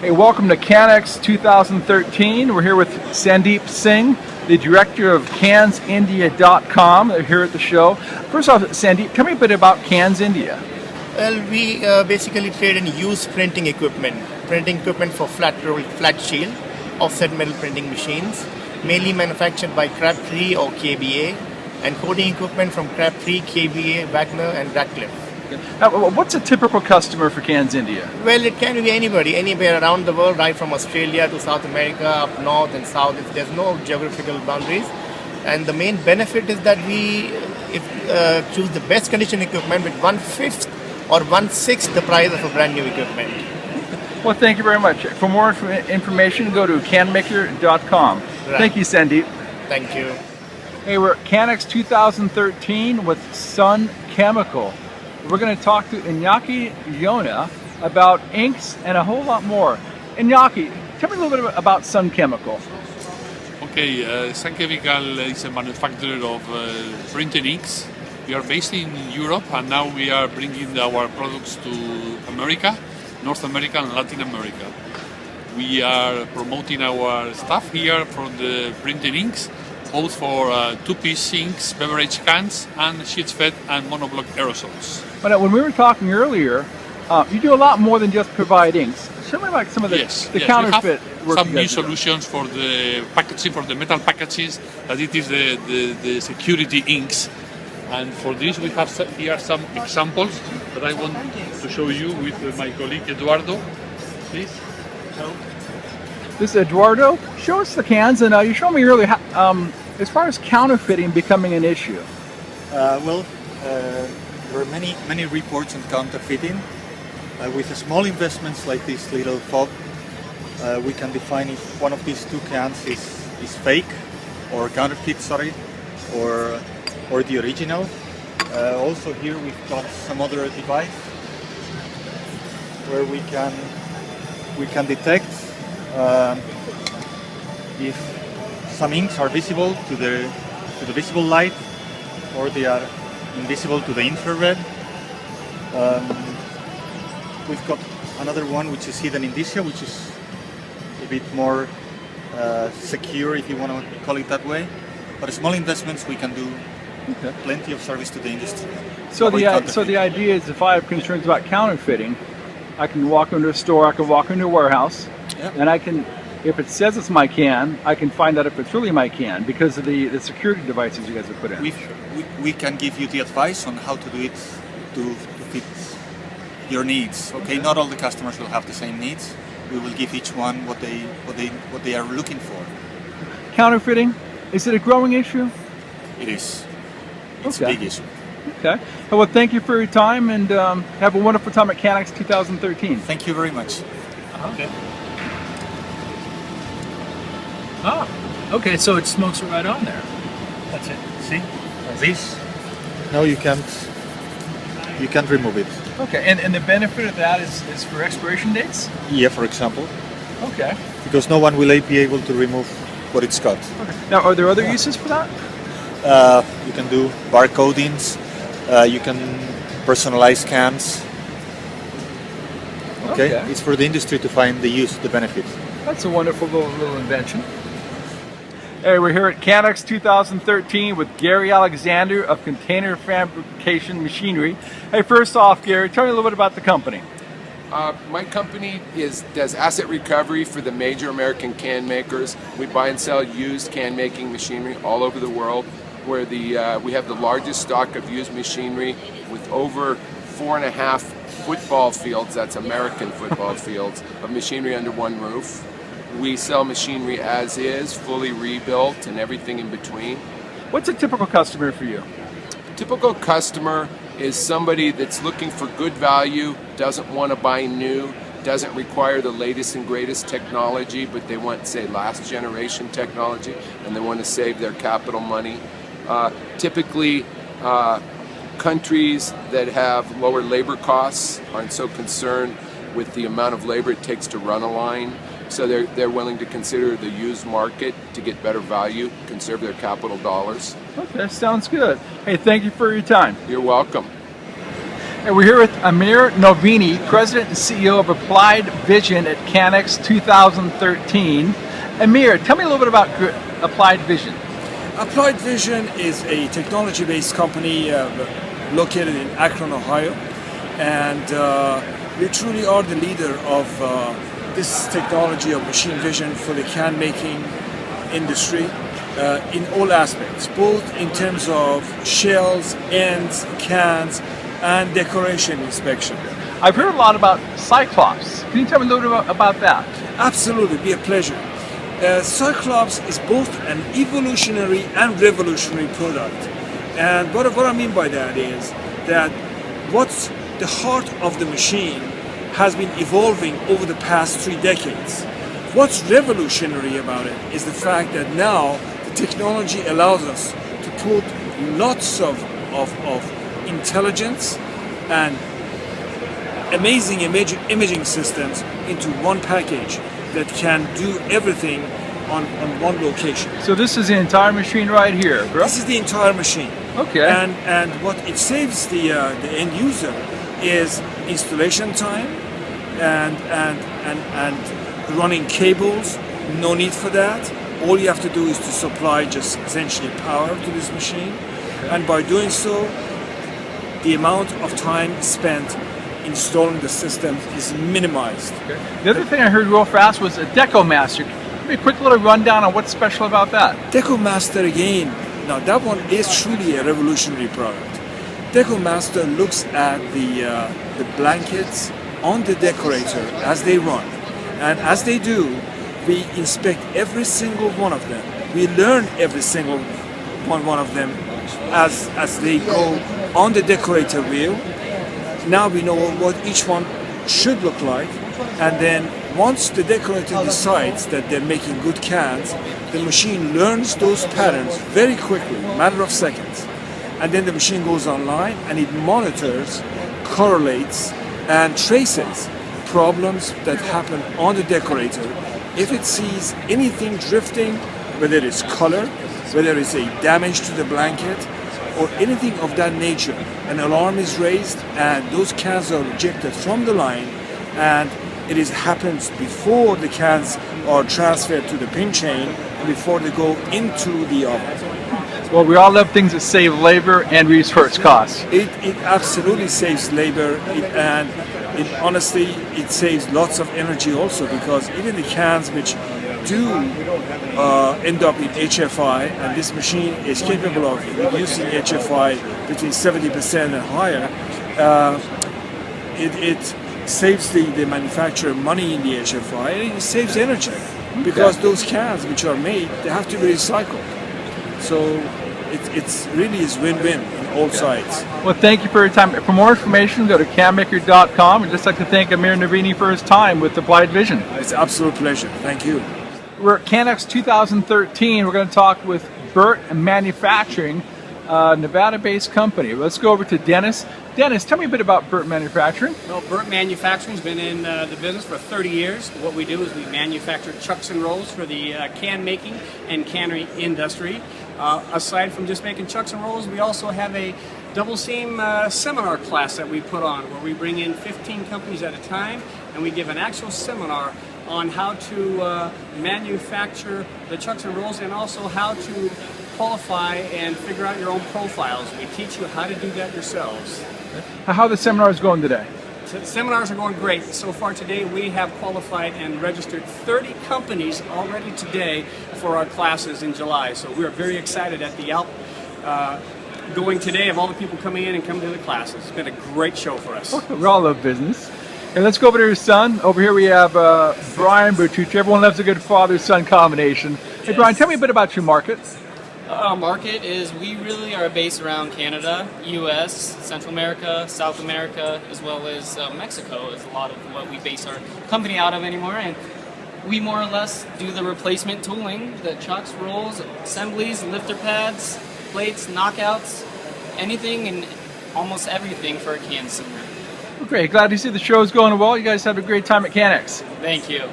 Hey, welcome to Cannex 2013. We're here with Sandeep Singh, the director of CansIndia.com. They're here at the show. First off, Sandeep, tell me a bit about Cans India. Well, we basically trade in used printing equipment for flat roll, flat shield, offset metal printing machines, mainly manufactured by Crabtree or KBA, and coding equipment from Crabtree, KBA, Wagner, and Radcliffe. Now, what's a typical customer for Cans India? Well, it can be anybody, anywhere around the world, right from Australia to South America, up north and south. There's no geographical boundaries. And the main benefit is that we choose the best condition equipment with 1/5 or 1/6 the price of a brand new equipment. Well, thank you very much. For more information, go to canmaker.com. Right. Thank you, Sandeep. Thank you. Hey, we're at Cannex 2013 with Sun Chemical. We're going to talk to Iñaki Yona about inks and a whole lot more. Iñaki, tell me a little bit about Sun Chemical. Okay, Sun Chemical is a manufacturer of printing inks. We are based in Europe, and now we are bringing our products to America, North America and Latin America. We are promoting our stuff here for the printing inks, both for two-piece inks, beverage cans, and sheets fed and monoblock aerosols. But when we were talking earlier, you do a lot more than just provide inks. Show me like some of the counterfeit we work have some you new guys do. solutions for the packaging, for the metal packages, that it is the security inks. And for this we have here some examples that I want to show you with my colleague Eduardo. Please. This is Eduardo. Show us the cans, and you showed me earlier how, as far as counterfeiting becoming an issue. There are many reports on counterfeiting. With small investments like this little fob, we can define if one of these two cans is fake or counterfeit, or the original. Also here we've got some other device where we can detect if some inks are visible to the visible light, or they are invisible to the infrared. We've got another one which is hidden indicia, which is a bit more secure, if you want to call it that way. But small investments, we can do plenty of service to the industry. So the idea is, if I have concerns about counterfeiting, I can walk into a store, I can walk into a warehouse, and I can, if it says it's my can, I can find out if it's really my can because of the security devices you guys have put in. We can give you the advice on how to do it to fit your needs. Okay, not all the customers will have the same needs. We will give each one what they are looking for. Counterfeiting, is it a growing issue? It is. It's a big issue. Okay. Well, thank you for your time, and have a wonderful time at Cannex 2013. Thank you very much. Okay. Okay, so it smokes right on there. That's it. See? This? No, you can't remove it. Okay, and the benefit of that is for expiration dates? Yeah, for example. Okay. Because no one will be able to remove what it's got. Okay. Now, are there other uses for that? You can do barcodings. You can personalize cans. Okay? It's for the industry to find the benefit. That's a wonderful little invention. Hey, we're here at Cannex 2013 with Gary Alexander of Container Fabrication Machinery. Hey, first off, Gary, tell me a little bit about the company. My company does asset recovery for the major American can makers. We buy and sell used can making machinery all over the world. We have the largest stock of used machinery with over 4.5 football fields, that's American football fields, of machinery under one roof. We sell machinery as is, fully rebuilt, and everything in between. What's a typical customer for you? Typical customer is somebody that's looking for good value, doesn't want to buy new, doesn't require the latest and greatest technology, but they want, say, last generation technology, and they want to save their capital money. Typically, countries that have lower labor costs aren't so concerned with the amount of labor it takes to run a line. So they're willing to consider the used market to get better value, conserve their capital dollars. Okay, sounds good. Hey, thank you for your time. You're welcome. And we're here with Amir Novini, President and CEO of Applied Vision at Cannex 2013. Amir, tell me a little bit about Applied Vision. Applied Vision is a technology-based company located in Akron, Ohio, and we truly are the leader of this technology of machine vision for the can making industry in all aspects, both in terms of shells, ends, cans, and decoration inspection. I've heard a lot about Cyclops. Can you tell me a little bit about that? Absolutely, be a pleasure. Cyclops is both an evolutionary and revolutionary product. And what I mean by that is that what's the heart of the machine has been evolving over the past 3 decades. What's revolutionary about it is the fact that now the technology allows us to put lots of intelligence and amazing imaging systems into one package that can do everything on one location. So this is the entire machine right here, correct? This is the entire machine. Okay. And what it saves the end user is installation time and running cables. No need for that. All you have to do is to supply just essentially power to this machine. And by doing so, the amount of time spent installing the system is minimized. Okay. The other thing I heard real fast was a Deco Master. Give me a quick little rundown on what's special about that. Deco Master again, now that one is truly a revolutionary product. Deco Master looks at the blankets on the decorator as they run. And as they do, we inspect every single one of them. We learn every single one of them as they go on the decorator wheel. Now we know what each one should look like, and then once the decorator decides that they're making good cans, the machine learns those patterns very quickly, matter of seconds. And then the machine goes online and it monitors, correlates, and traces problems that happen on the decorator. If it sees anything drifting, whether it's color, whether it's a damage to the blanket, or anything of that nature, an alarm is raised and those cans are ejected from the line, and it happens before the cans are transferred to the pin chain and before they go into the oven. Well, we all love things that save labor and resource costs. It absolutely saves labor, and honestly, it saves lots of energy also, because even the cans which do end up in HFI, and this machine is capable of reducing HFI between 70% and higher, it saves the manufacturer money in the HFI, and it saves energy, because those cans which are made, they have to be recycled. So it's really is win-win on all sides. Well, thank you for your time. For more information, go to canmaker.com. I'd just like to thank Amir Novini for his time with Applied Vision. It's an absolute pleasure. Thank you. We're at Cannex 2013. We're going to talk with Burt Manufacturing, a Nevada-based company. Let's go over to Dennis. Dennis, tell me a bit about Burt Manufacturing. Well, Burt Manufacturing's been in the business for 30 years. What we do is we manufacture chucks and rolls for the can making and cannery industry. Aside from just making chucks and rolls, we also have a double seam seminar class that we put on, where we bring in 15 companies at a time and we give an actual seminar on how to manufacture the chucks and rolls, and also how to qualify and figure out your own profiles. We teach you how to do that yourselves. How are the seminars going today? The seminars are going great. So far today, we have qualified and registered 30 companies already today for our classes in July. So we're very excited at the going today of all the people coming in and coming to the classes. It's been a great show for us. Okay, we all love business. And let's go over to your son. Over here we have Brian Bertucci. Everyone loves a good father-son combination. Hey Brian, tell me a bit about your market. Our market is, we really are based around Canada, US, Central America, South America, as well as Mexico is a lot of what we base our company out of anymore. And we more or less do the replacement tooling, the chucks, rolls, assemblies, lifter pads, plates, knockouts, anything and almost everything for a can seamer. Well, great. Glad to see the show's going well. You guys have a great time at Cannex. Thank you.